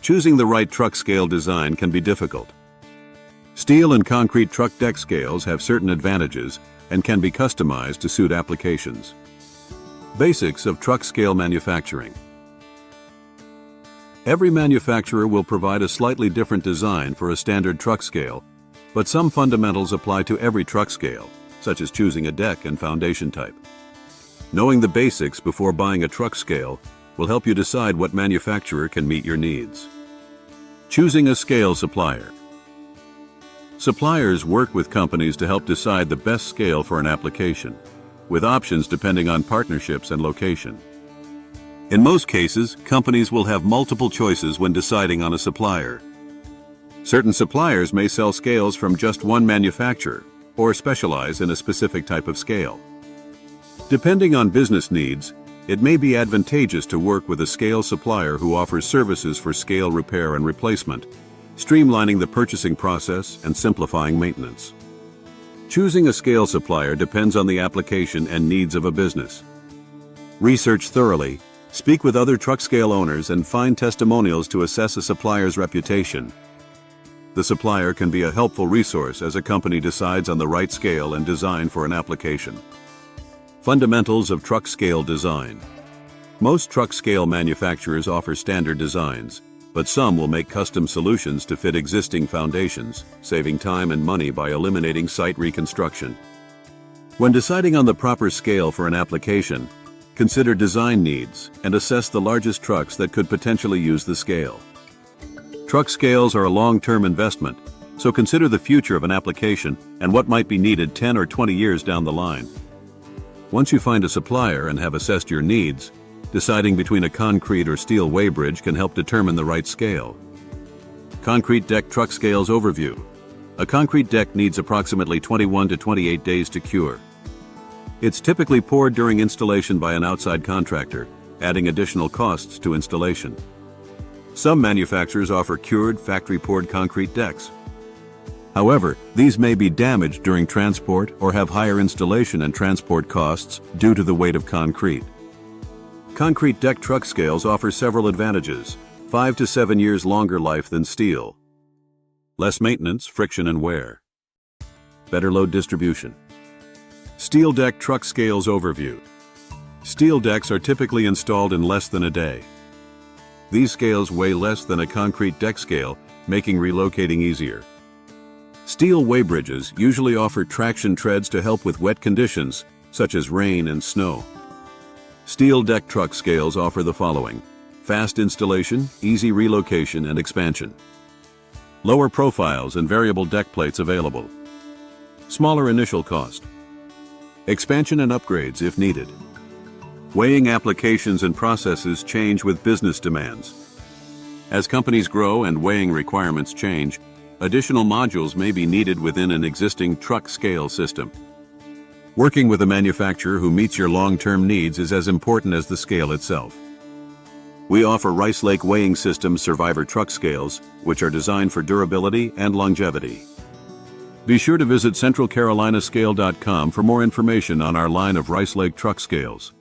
Choosing the right truck scale design can be difficult. Steel and concrete truck deck scales have certain advantages and can be customized to suit applications. Basics of truck scale manufacturing. Every manufacturer will provide a slightly different design for a standard truck scale, but some fundamentals apply to every truck scale, such as choosing a deck and foundation type. Knowing the basics before buying a truck scale will help you decide what manufacturer can meet your needs. Choosing a scale supplier. Suppliers work with companies to help decide the best scale for an application, with options depending on partnerships and location. In most cases, companies will have multiple choices when deciding on a supplier. Certain suppliers may sell scales from just one manufacturer or specialize in a specific type of scale. Depending on business needs, it may be advantageous to work with a scale supplier who offers services for scale repair and replacement, streamlining the purchasing process and simplifying maintenance. Choosing a scale supplier depends on the application and needs of a business. Research thoroughly, speak with other truck scale owners, and find testimonials to assess a supplier's reputation. The supplier can be a helpful resource as a company decides on the right scale and design for an application. Fundamentals of truck scale design. Most truck scale manufacturers offer standard designs, but some will make custom solutions to fit existing foundations, saving time and money by eliminating site reconstruction. When deciding on the proper scale for an application, consider design needs and assess the largest trucks that could potentially use the scale. Truck scales are a long-term investment, so consider the future of an application and what might be needed 10 or 20 years down the line. Once you find a supplier and have assessed your needs, deciding between a concrete or steel weighbridge can help determine the right scale. Concrete deck truck scales overview. A concrete deck needs approximately 21 to 28 days to cure. It's typically poured during installation by an outside contractor, adding additional costs to installation. Some manufacturers offer cured, factory-poured concrete decks. However, these may be damaged during transport or have higher installation and transport costs due to the weight of concrete. Concrete deck truck scales offer several advantages: 5 to 7 years longer life than steel, less maintenance, friction, and wear, better load distribution. Steel deck truck scales overview. Steel decks are typically installed in less than a day. These scales weigh less than a concrete deck scale, making relocating easier. Steel weighbridges usually offer traction treads to help with wet conditions, such as rain and snow. Steel deck truck scales offer the following: fast installation, easy relocation and expansion. Lower profiles and variable deck plates available. Smaller initial cost. Expansion and upgrades if needed. Weighing applications and processes change with business demands. As companies grow and weighing requirements change, additional modules may be needed within an existing truck scale system. Working with a manufacturer who meets your long-term needs is as important as the scale itself. We offer Rice Lake Weighing Systems Survivor truck scales, which are designed for durability and longevity. Be sure to visit centralcarolinascale.com for more information on our line of Rice Lake truck scales.